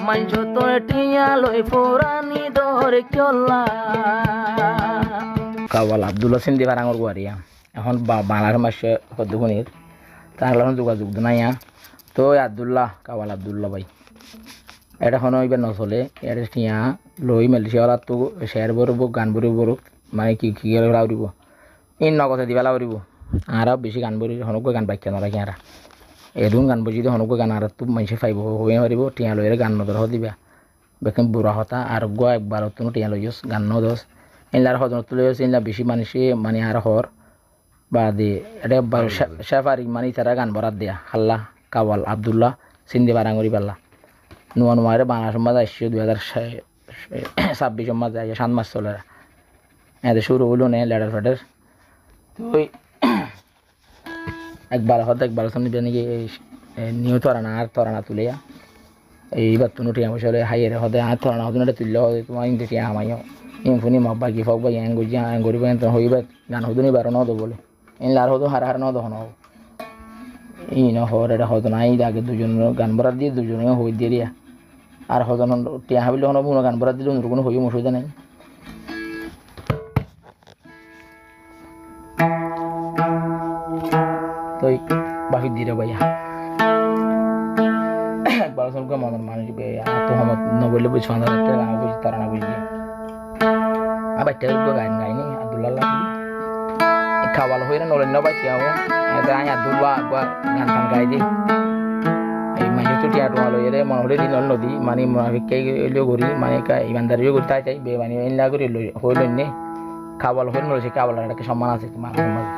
মানছো তোর টিয়া লই ফোরানি দর চল্লা কাওয়াল আব্দুল্লাহ সিন্দি বারাঙ্গর গুয়ারিয়া এখন বাংলার মাসে কদ্দুগুনির তার এখন যোগাযোগ নাইয়া তো আব্দুল্লাহ কাওয়াল আব্দুল্লাহ ভাই এটা এখন এবার নচলে এটা টিয়া লই মালয়েশিয়া তো শেয়ার বরব গান বরব মানে কি কি লাউরিব ইন নগদে দিবা লাউরিব আর বেশি গান বরি হনক গান বাক্য নরাখি আর এদুন গান বজি হনক গান আর তো মানুষে ফাইব হয়ে পারিব টিয়া লইয়ের গান নদর দিবা বেকেন বুড়া হতা আর গো একবার তুমি টিয়া লইস গান নদস ইনলার হদন তুলে ইনলা বেশি মানুষে মানে আর হর বা দে এটা শেফারি মানে তারা গান বরাত দেয়া হাল্লা কাওয়াল আব্দুল্লাহ সিন্দি বারাঙ্গরি পাল্লা নোয়া নোয়ারে বাংলা সমাজ আসছে 2026 মাস যায় 7 মাস চলে এদের শুরু হলো নে লেটার ফেটার তো একবার হয়তো একবার শুনে নাকি নিউ তরানা তুলে এইবার তো নোটিয়া বসে হাইয়ের হতে আর তরানা হতো না তুললে হবে তোমার ইন্ডিয়া আমাইও ইনফুনি মব্বা কি ফক বা গরিব হইবার গান হতো নি বারো নদো বলে এনলার হতো হার নদো হন ই ন হর এটা হতো না আগে দুজন গান বরাত দিয়ে দুজনে হই দিয়ে দিয়া আর হতো টিয়া হাবিলে হন কোনো গান বরাত দিলে অন্য কোনো হইম অসুবিধা নেই তো বাকি দিয়ে ভাইয়া একবার সবকে মনের মানুষ তো হমত নবলে বুঝ গান বুঝি তারা না বুঝলি আবার গান গাইনি আব্দুল্লাহ খাওয়াল হয়ে না নলেন বাচ্চা হবো আই আব্দুল্লাহ একবার গান টান গাই দিই এই মাঝে তো টিয়া টোয়া লই রে মনে হলে দিন নদী মানে মুনাফিককে এলেও করি মানে ইমানদারিও করি তাই চাই বে মানে এনলা করি হইল নে খাওয়াল হয়ে নলে সে খাওয়াল একটা সম্মান আছে মানুষের মাঝে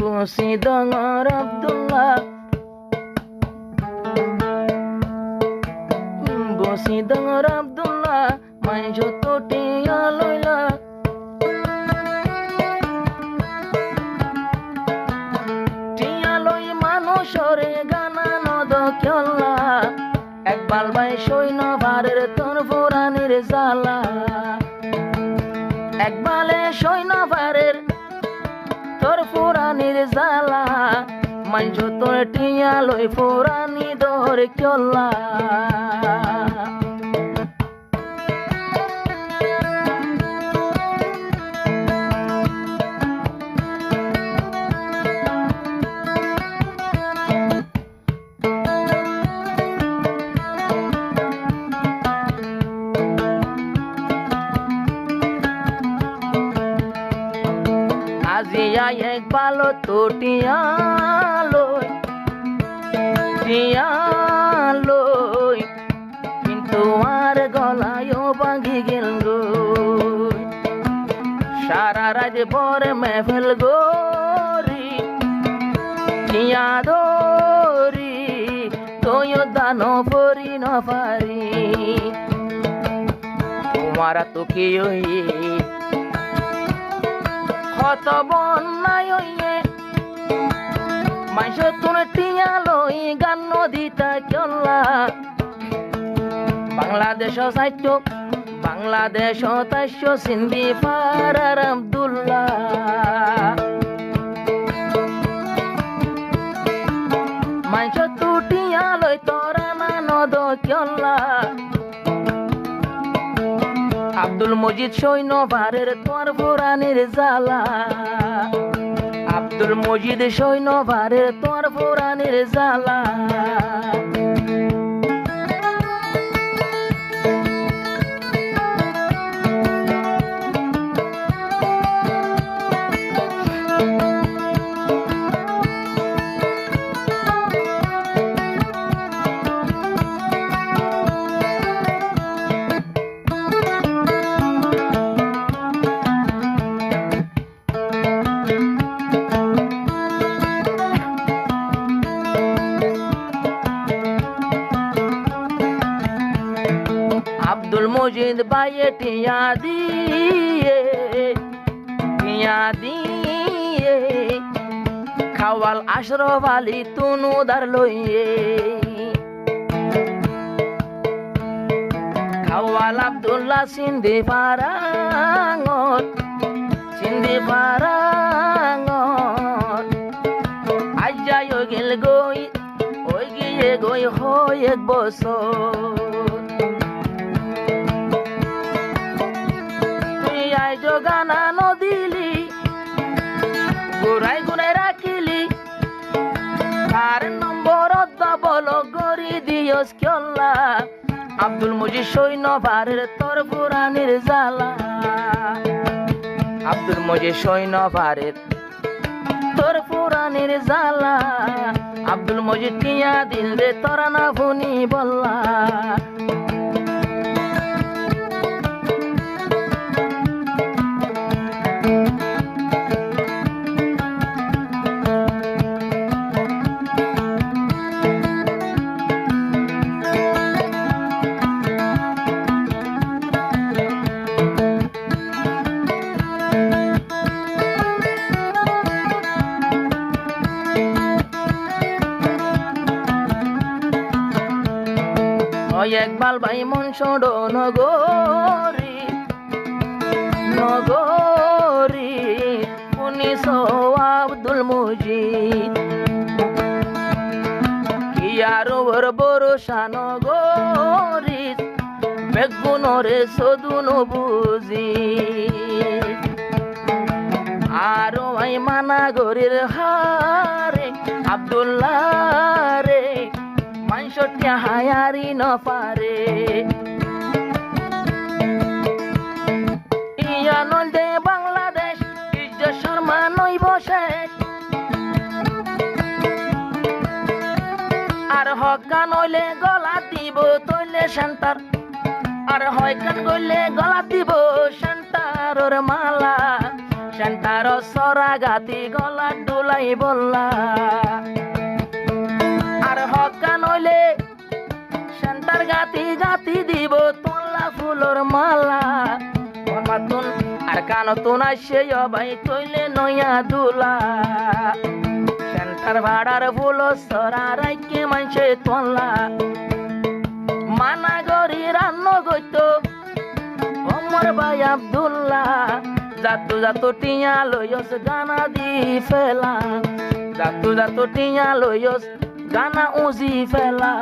বসি ডঙর আব্দুল্লাহ বসি ডঙর আব্দুল্লাহ মাই যত টিয়া লইলা টিয়া লই মানুষরে গানা নদ খেলা একবার বাই সৈন্য ভারের তোর পুরানির জ্বালা একবালে সৈন্য ভারের তোর পুরানির জ্বালা মানছ তোর টিয়া লই পুরানি দর চল্লা আজিয়া এক বালো তো টিয়া লই কিন্তু আর গলায় ভাঙি গেল গো সারা রাত পরে মেফেল গোরি টিয়া দরি তোয় দানো পরি ন পারি তোমার তো কি কত বন্যায় মাইস তোর টিয়া লই গান নদীতা চল্লা বাংলাদেশ সাহিত্য বাংলাদেশ তাস্য সিন্ধি পারার আব্দুল্লাহ মাইস তু টিয়া লই তোরা না নদ চল্লা আব্দুল মজিদ সৈন্য ভারের তোর পুরানির জ্বালা আব্দুল মজিদ সৈন্য ভারের তোর পুরানির জ্বালা আব্দুল মজিদ বাইয়ে টিয়া দিয়ে খাওয়াল আশরফ আলী তুনু দার লইয়ে খাওয়াল আব্দুল্লাহ সিন্ধি পারাঙ্গত আজ যাই গেল গই ওই গিয়ে গো হই হই এক বছর তুই আইজ গানা নদিলি ঘুরাই ঘুরাই রাখিলি তার নম্বর বল গড়ি দিয়স কেলা আব্দুল মজিদ সৈন্য ভারের তোর পুরানির জ্বালা আব্দুল মজিদ সৈন্য ভারের তোর পুরানির জ্বালা আব্দুল মজিদ টিয়া দিল রে তোরা না ভুনি বললা একবার ভাই মন ছোড় নগরী নগরী উনিশ আব্দুল মজিদ কি আর ওর ভরসা নগরী বেগুনরে সদুন বুঝি আর ভাই মানা গরির হারে আব্দুল্লাহ রে মানসটিয়া হায়ারি ন পারে ইয়া নন্দে বাংলাদেশ ইজ্জত শর্মা নইব শেষ আর হকা নইলে গলা দিব তৈলে সেন্টার আর হয়কান গইলে গলা দিব সেন্টারর মালা সেন্টার সরা গাতি গলা ডুলাই বললা আর হকা নইলে সেন্টার গাতি গাতি দিব তোলা ফুলর মালা মাতুন আর কানতুন আসে ভাই তৈলে নয়া দুলা সেন্টার ভাড়ার ফুল সরা রাইকে মানছে তোলা মানা গরি রান্ন গইত ওমর ভাই আব্দুল্লাহ জাতু জাতু টিয়া লইস গানা দি ফেলা জাতু জাতু টিয়া লইস গানা উজি ফেলা